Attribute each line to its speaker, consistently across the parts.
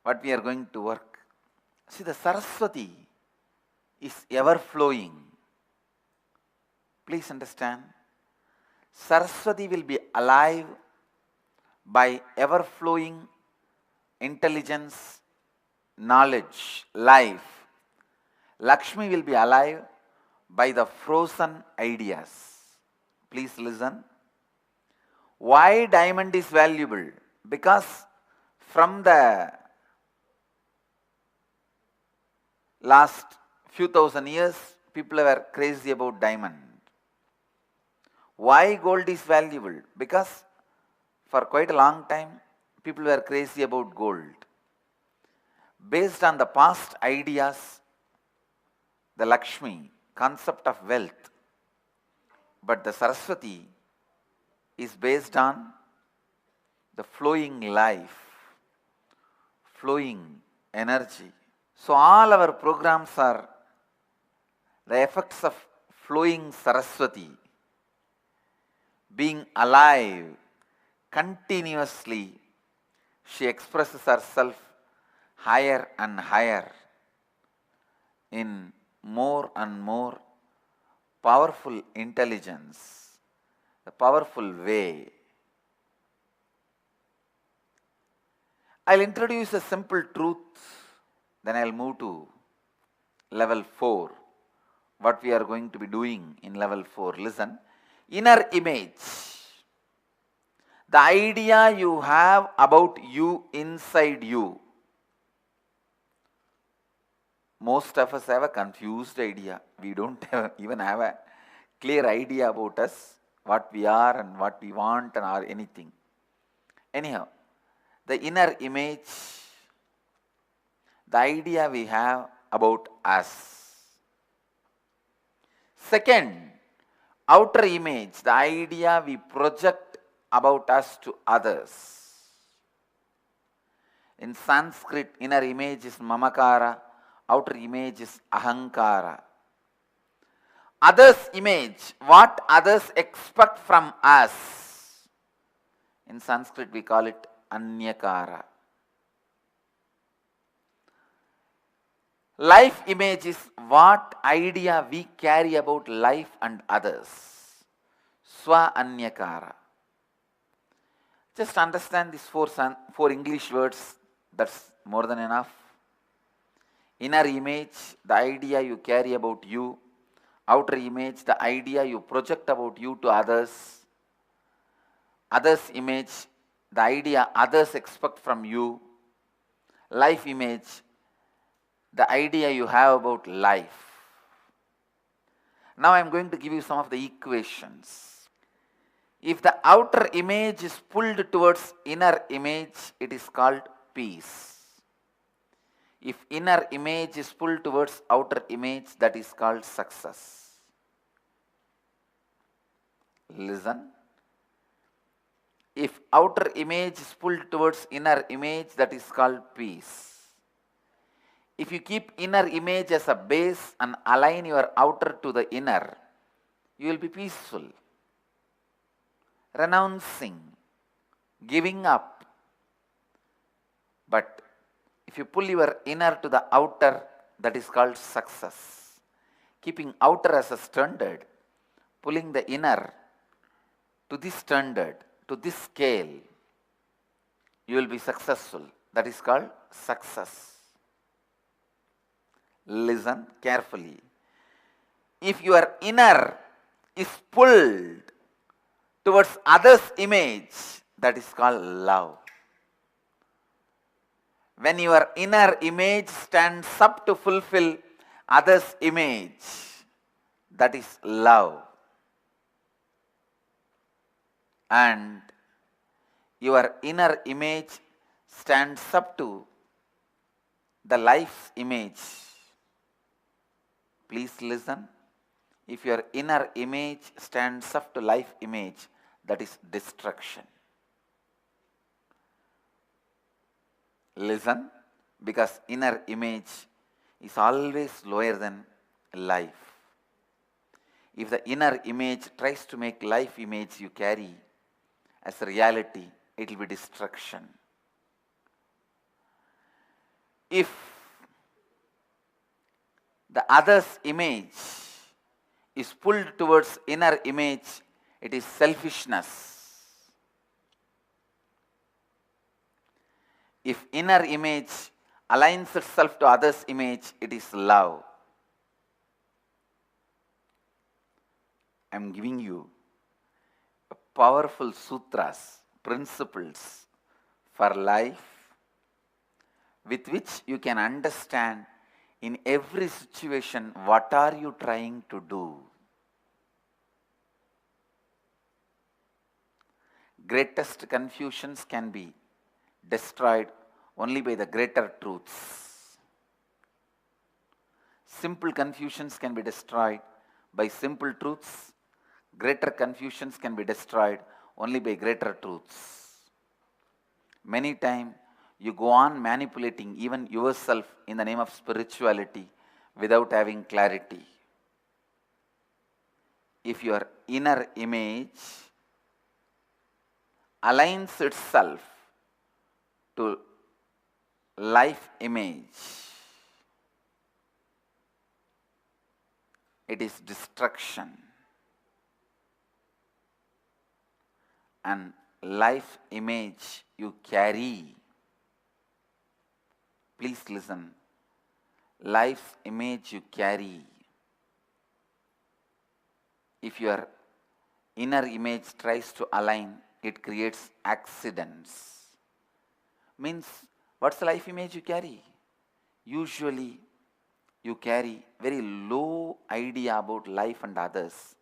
Speaker 1: what we are going to work. See, the Saraswati is ever flowing. Please understand. Saraswati will be alive by ever flowing intelligence, knowledge, life. Lakshmi will be alive by the frozen ideas. Please listen. Why diamond is valuable? Because from the last few thousand years, people were crazy about diamond. Why gold is valuable? Because for quite a long time, people were crazy about gold. Based on the past ideas, the Lakshmi, concept of wealth, but the Saraswati is based on the flowing life, flowing energy. So all our programs are the effects of flowing Saraswati, being alive continuously. She expresses herself higher and higher in more and more powerful intelligence, a powerful way. I'll introduce a simple truth, then I'll move to level 4. What we are going to be doing in level 4. Listen. Inner image. The idea you have about you inside you. Most of us have a confused idea. We don't even have a clear idea about us, what we are and what we want and or anything. Anyhow, the inner image, the idea we have about us. Second, outer image, the idea we project about us to others. In Sanskrit, inner image is mamakara, outer image is ahankara. Others' image, what others expect from us. In Sanskrit, we call it anyakara. Life image is what idea we carry about life and others. Swa anyakara. Just understand these four English words, that's more than enough. Inner image, the idea you carry about you. Outer image, the idea you project about you to others. Others' image, the idea others expect from you. Life image, the idea you have about life. Now I am going to give you some of the equations. If the outer image is pulled towards inner image, it is called peace. If inner image is pulled towards outer image, that is called success. Listen. If outer image is pulled towards inner image, that is called peace. If you keep inner image as a base and align your outer to the inner, you will be peaceful. Renouncing, giving up. But if you pull your inner to the outer, that is called success. Keeping outer as a standard, pulling the inner to this standard, to this scale, you will be successful. That is called success. Listen carefully. If your inner is pulled towards others' image, that is called love. When your inner image stands up to fulfill others' image, that is love. And your inner image stands up to the life's image. Please listen. If your inner image stands up to life image, that is destruction. Listen, because inner image is always lower than life. If the inner image tries to make life image you carry as a reality, it will be destruction. If the other's image is pulled towards inner image, it is selfishness. If inner image aligns itself to other's image, it is love. I am giving you powerful sutras, principles for life with which you can understand in every situation what are you trying to do. Greatest confusions can be destroyed only by the greater truths. Simple confusions can be destroyed by simple truths. Greater confusions can be destroyed only by greater truths. Many times you go on manipulating even yourself in the name of spirituality without having clarity. If your inner image aligns itself to life image, it is destruction. And life image you carry, please listen, life's image you carry, if your inner image tries to align, it creates accidents. Means, what's the life image you carry? Usually, you carry very low idea about life and others.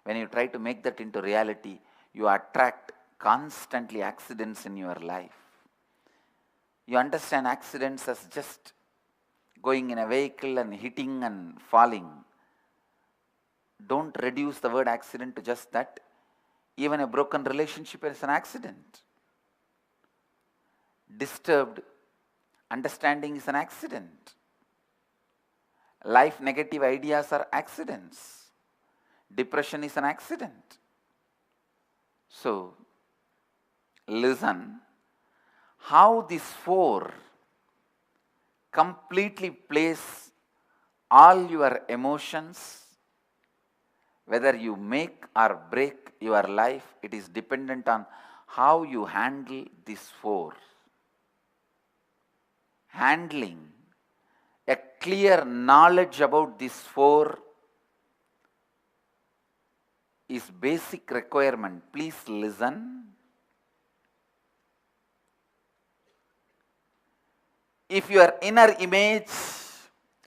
Speaker 1: When you try to make that into reality, you attract constantly accidents in your life. You understand accidents as just going in a vehicle and hitting and falling. Don't reduce the word accident to just that. Even a broken relationship is an accident. Disturbed understanding is an accident. Life negative ideas are accidents. Depression is an accident. So, listen how these four completely place all your emotions. Whether you make or break your life, it is dependent on how you handle these four. Handling a clear knowledge about these four is basic requirement. Please listen. If your inner image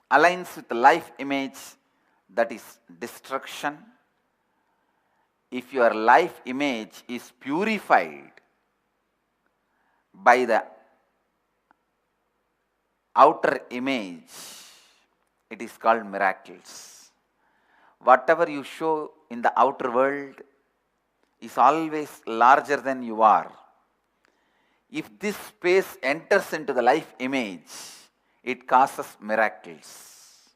Speaker 1: aligns with the life image, that is destruction. If your life image is purified by the outer image, it is called miracles. Whatever you show in the outer world is always larger than you are. If this space enters into the life image, it causes miracles.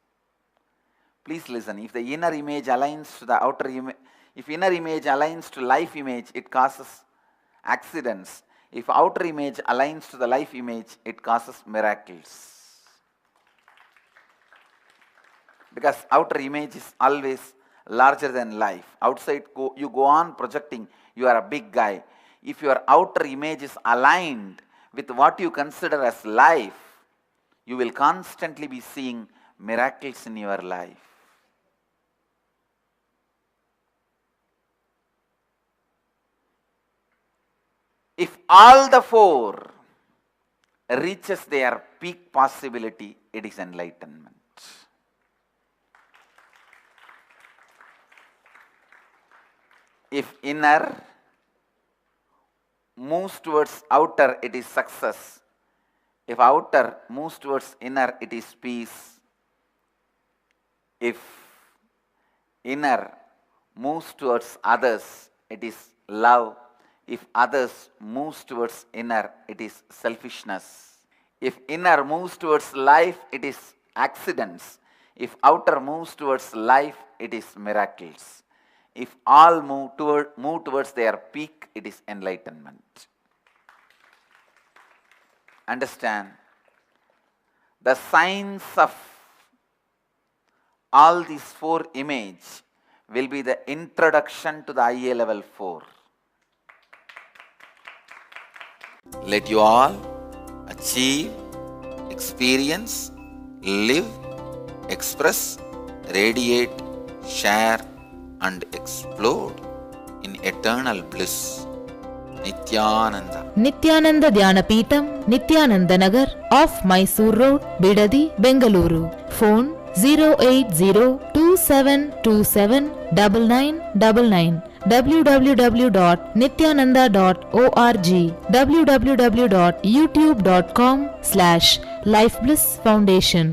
Speaker 1: Please listen, if the inner image aligns to the outer image, if inner image aligns to life image, it causes accidents. If outer image aligns to the life image, it causes miracles. Because outer image is always larger than life. Outside you go on projecting, you are a big guy. If your outer image is aligned with what you consider as life, you will constantly be seeing miracles in your life. If all the four reaches their peak possibility, it is enlightenment. If inner moves towards outer, it is success. If outer moves towards inner, it is peace. If inner moves towards others, it is love. If others moves towards inner, it is selfishness. If inner moves towards life, it is accidents. If outer moves towards life, it is miracles. If all move towards their peak, it is enlightenment. Understand? the science of all these four images will be the introduction to the IA level 4. Let you all achieve, experience, live, express, radiate, share and explode in eternal bliss. Nityananda.
Speaker 2: Nityananda Dhyanapitham, Nityananda Nagar, off Mysore Road, Bidadi, Bengaluru. Phone 08027279999. www.nityananda.org. www.youtube.com/Life Bliss Foundation.